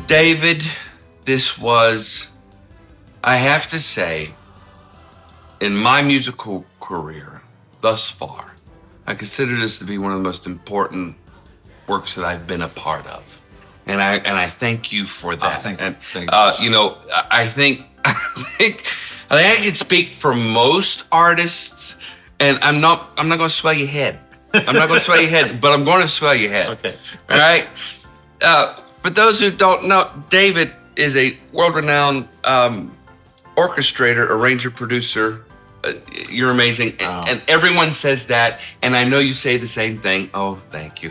David, this was, I have to say, in my musical career thus far, I consider this to be one of the most important works that I've been a part of. And I thank you for that. Thank you. You know, I think I can speak for most artists, and I'm not going to swell your head. I'm not going to swell your head, but I'm going to swell your head. Okay. All right. For those who don't know, David is a world-renowned orchestrator, arranger, producer. You're amazing, and everyone says that, and I know you say the same thing. Oh, thank you.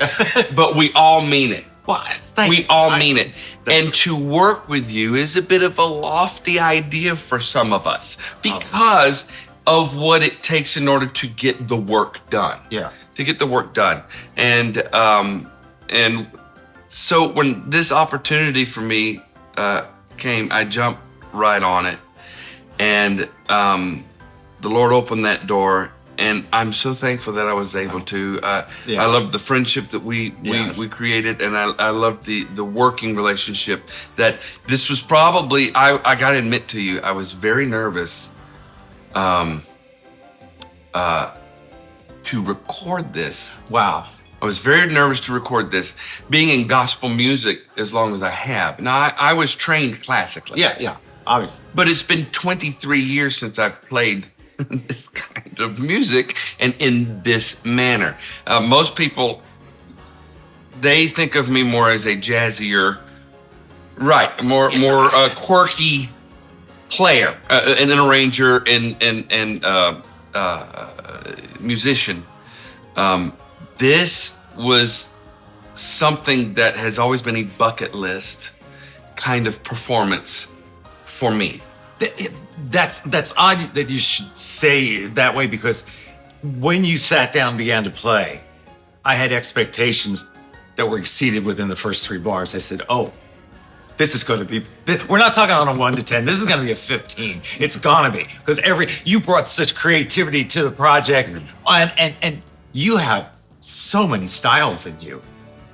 But we all mean it. Well, we all mean it. And to work with you is a bit of a lofty idea for some of us because of what it takes in order to get the work done. Yeah. To get the work done. And so when this opportunity for me came, I jumped right on it. And the Lord opened that door. And I'm so thankful that I was able to. I loved the friendship that we created, and I loved the working relationship. That this was probably, I got to admit to you, I was very nervous to record this. Wow. I was very nervous to record this, being in gospel music as long as I have. Now, I was trained classically. Yeah, obviously. But it's been 23 years since I've played this kind of music and in this manner. Most people, they think of me more as a jazzier, more quirky player, and an arranger and musician. This was something that has always been a bucket list kind of performance for me. That's odd that you should say it that way, because when you sat down and began to play, I had expectations that were exceeded within the first 3 bars. I said, oh, this is going to be, we're not talking on a 1 to 10. This is going to be a 15. It's going to be, because you brought such creativity to the project, and you have so many styles in you.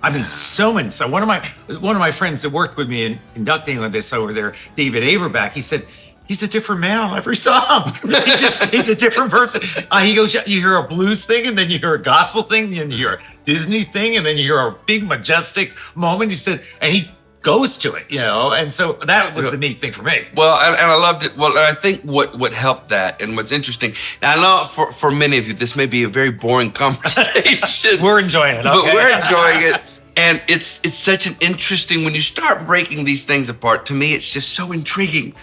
I mean, so many. So one of my friends that worked with me in conducting on this over there, David Averback, he said, he's a different man on every song. He's a different person. He goes, you hear a blues thing, and then you hear a gospel thing, and then you hear a Disney thing, and then you hear a big majestic moment. He said, and he goes to it, and so that was the neat thing for me. Well, and I loved it. Well, and I think what helped that, and what's interesting, now I know for many of you, this may be a very boring conversation. We're enjoying it. Okay? But we're enjoying it. And it's such an interesting, when you start breaking these things apart, to me, it's just so intriguing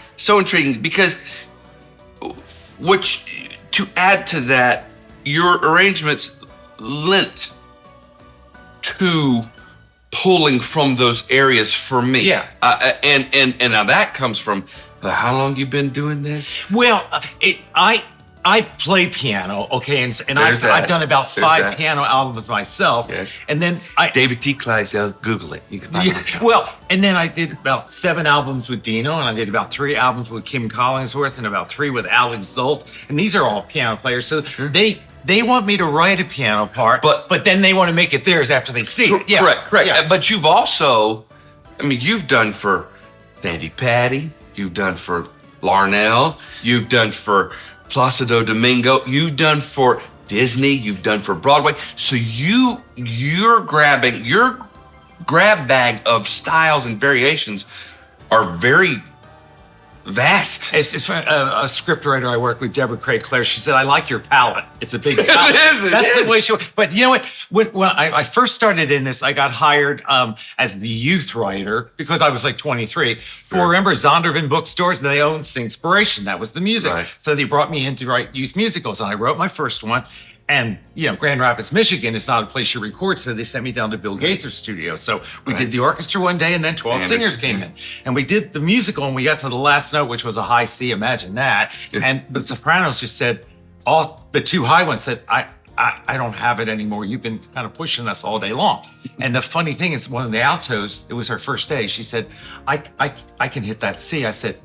because to add to that, your arrangements lent to pulling from those areas for me. Yeah. And now that comes from how long you been doing this? Well, I play piano, okay, and I've done about 5 piano albums myself. Yes. And then David T. Clydesdale, Google it. You can find it. Well, and then I did about 7 albums with Dino, and I did about 3 albums with Kim Collingsworth, and about 3 with Alex Zolt. And these are all piano players, so they want me to write a piano part, but then they want to make it theirs after they see it. Yeah. Correct. Yeah. But you've also, you've done for Sandy Patty, you've done for Larnell, you've done for Placido Domingo, you've done for Disney, you've done for Broadway. So your grab bag of styles and variations are very vast. It's a script writer I work with, Deborah Craig Clare. She said, I like your palette. It's a big palette. That's the way she. But you know what? When I first started in this, I got hired as the youth writer because I was like 23. For remember Zondervan bookstores, and they owned Singspiration. That was the music. Right. So they brought me in to write youth musicals, and I wrote my first one. And, Grand Rapids, Michigan is not a place you record, so they sent me down to Bill Gaither's studio. So we did the orchestra one day, and then 12 singers came in. And we did the musical, and we got to the last note, which was a high C, imagine that. And the sopranos just said, all the 2 high ones said, I don't have it anymore. You've been kind of pushing us all day long. And the funny thing is, one of the altos, it was her first day, she said, I can hit that C. I said,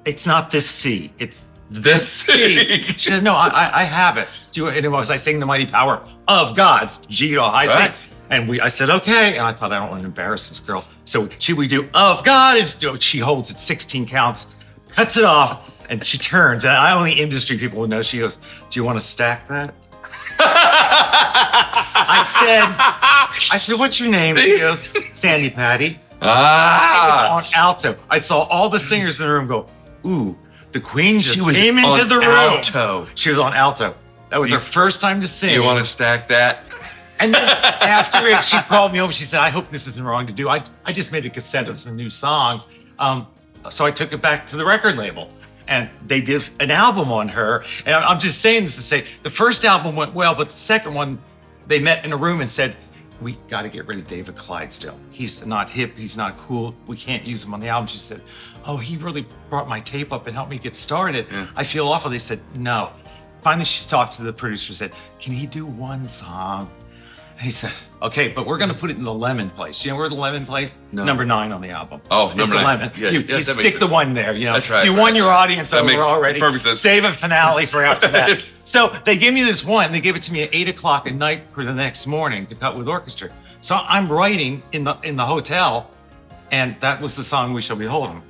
it's not this C, it's this C. She said, no, I have it. And it was, I sing the mighty power of God's G to a high C. And I said, okay. And I thought, I don't want to embarrass this girl. So we do, of God. And she holds it 16 counts, cuts it off, and she turns. And only industry people would know. She goes, do you want to stack that? I said, what's your name? She goes, Sandy Patty. I was on alto. I saw all the singers in the room go, ooh, the queen just came into the room. Alto. She was on alto. That was her first time to sing. You want to stack that? And then after it, she called me over. She said, I hope this isn't wrong to do. I just made a cassette of some new songs. So I took it back to the record label. And they did an album on her. And I'm just saying this to say, the first album went well, but the second one, they met in a room and said, we got to get rid of David Clydesdale. He's not hip. He's not cool. We can't use him on the album. She said, oh, he really brought my tape up and helped me get started. Yeah. I feel awful. They said, no. Finally, she talked to the producer and said, can he do one song? And he said, okay, but we're going to put it in the Lemon place. You know where the Lemon place? No. Number 9 on the album. Oh, number 9. Lemon. Yeah, you stick the one there. You know, that's right. You won your audience over already. Perfect sense. Save a finale for after that. So they gave me this one. They gave it to me at 8 o'clock at night for the next morning to cut with orchestra. So I'm writing in the hotel, and that was the song "We Shall Be Holding."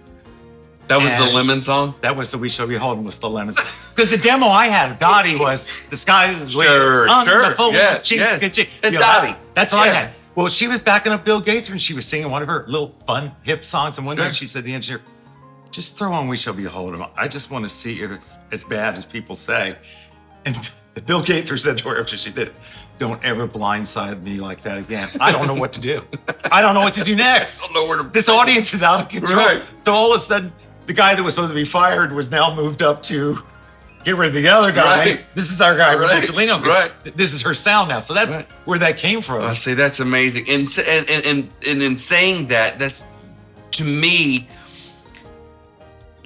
That was the Lemon song? That was the "We Shall Be Holding" was the Lemon song. Because the demo I had of Dottie was "The Sky is Sure. Yeah, It's Dottie. That's what I had. Well, she was backing up Bill Gaither, and she was singing one of her little fun hip songs. And one night she said to the engineer, just throw on "We Shall Be Holding." I just want to see if it's as bad as people say. And Bill Gaither said to her after she did it, don't ever blindside me like that again. I don't know what to do. I don't know what to do next. I don't know where to... This audience is out of control. Right. So all of a sudden, the guy that was supposed to be fired was now moved up to get rid of the other guy. Right. This is our guy, Right. Rogelino. Right. This is her sound now. So that's where that came from. I say that's amazing. And in saying that, that's, to me,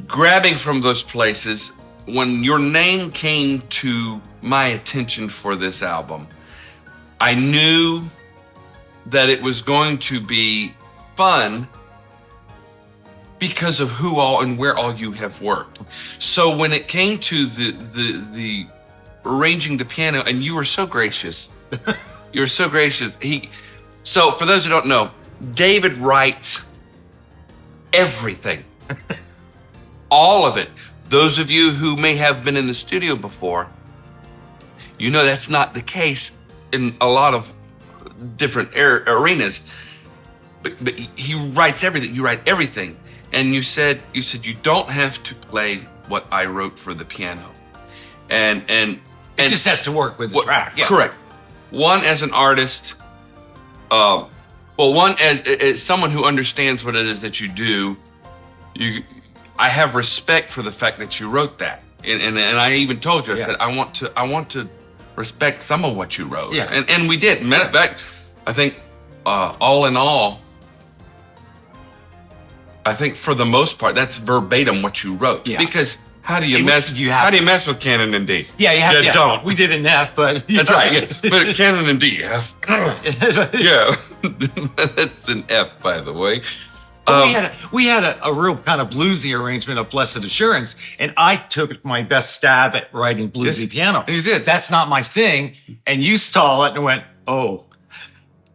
grabbing from those places, when your name came to my attention for this album, I knew that it was going to be fun because of who all and where all you have worked. So when it came to the arranging the piano, and you were so gracious. You were so gracious. So for those who don't know, David writes everything. All of it. Those of you who may have been in the studio before, you know that's not the case in a lot of different arenas. But he writes everything. You write everything. And you said you don't have to play what I wrote for the piano. And it just has to work with the track. Yeah. Correct. One, as an artist, one as someone who understands what it is that you do, I have respect for the fact that you wrote that. And I even told you, I said, I want to respect some of what you wrote. Yeah. And we did. Matter of fact, I think all in all, I think for the most part, that's verbatim what you wrote. Yeah. Because how do you mess with canon and D? Yeah, you have. You don't. We did an F, but that's right. Yeah. But canon and D, F. Yeah, that's an F, by the way. We had a real kind of bluesy arrangement of Blessed Assurance, and I took my best stab at writing bluesy piano. You did. That's not my thing, and you saw it and went, "Oh."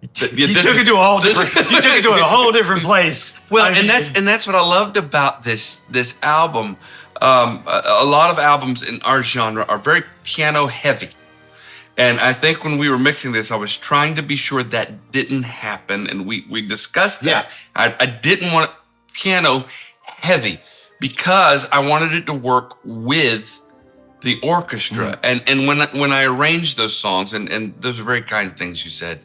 You took it to a whole different place. Well, and that's what I loved about this album. A lot of albums in our genre are very piano heavy. And I think when we were mixing this, I was trying to be sure that didn't happen. And we discussed that. Yeah. I didn't want piano heavy because I wanted it to work with the orchestra. Mm. And when I arranged those songs, and those are very kind things you said,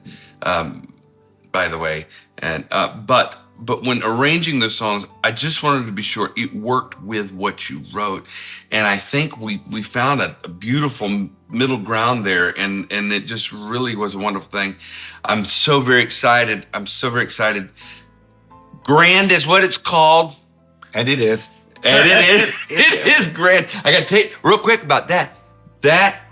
by the way. And but when arranging those songs, I just wanted to be sure it worked with what you wrote. And I think we found a beautiful middle ground there, and it just really was a wonderful thing. I'm so very excited. Grand is what it's called. And it is. And it is grand. I got to tell you real quick about that.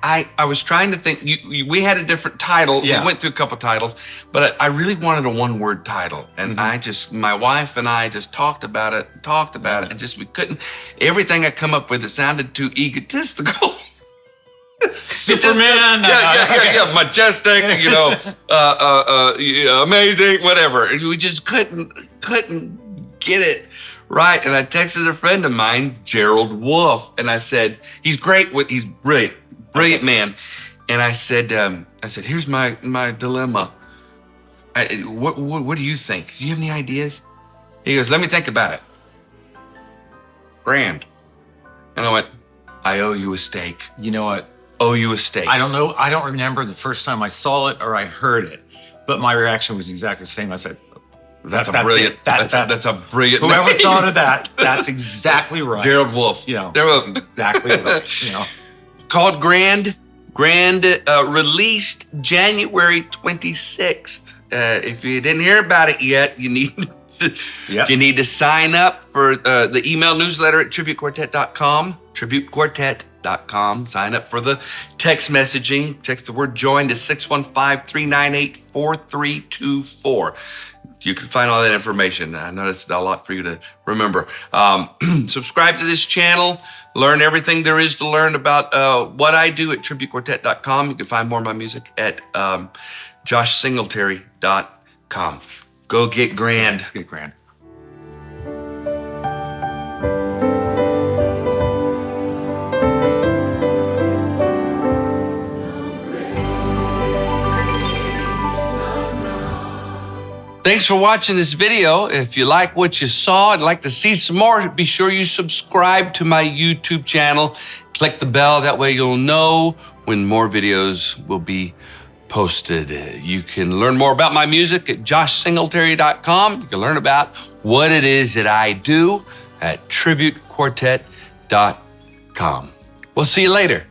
I was trying to think, we had a different title. Yeah. We went through a couple titles, but I really wanted a one-word title. And my wife and I just talked about it, and just, we couldn't, everything I come up with, it sounded too egotistical. Superman. Yeah, majestic, amazing, whatever. We just couldn't get it right. And I texted a friend of mine, Gerald Wolf, and I said, he's brilliant man. And I said, here's my dilemma. What do you think? Do you have any ideas? He goes, let me think about it. Grand. And I went, I owe you a steak. You know what? Owe you a steak. I don't know. I don't remember the first time I saw it or I heard it, but my reaction was exactly the same. I said, that's a brilliant Whoever name. thought of that, that's exactly right. Gerald Wolf. That's exactly right. Called Grand. Released January 26th. If you didn't hear about it yet, you need to sign up for the email newsletter at tributequartet.com. tributequartet.com. Sign up for the text messaging. Text the word join to 615-398-4324. You can find all that information. I know it's a lot for you to remember. Subscribe to this channel. Learn everything there is to learn about what I do at tributequartet.com. You can find more of my music at joshsingletary.com. Go get grand. Get grand. Thanks for watching this video. If you like what you saw and like to see some more, be sure you subscribe to my YouTube channel. Click the bell. That way you'll know when more videos will be posted. You can learn more about my music at joshsingletary.com. You can learn about what it is that I do at tributequartet.com. We'll see you later.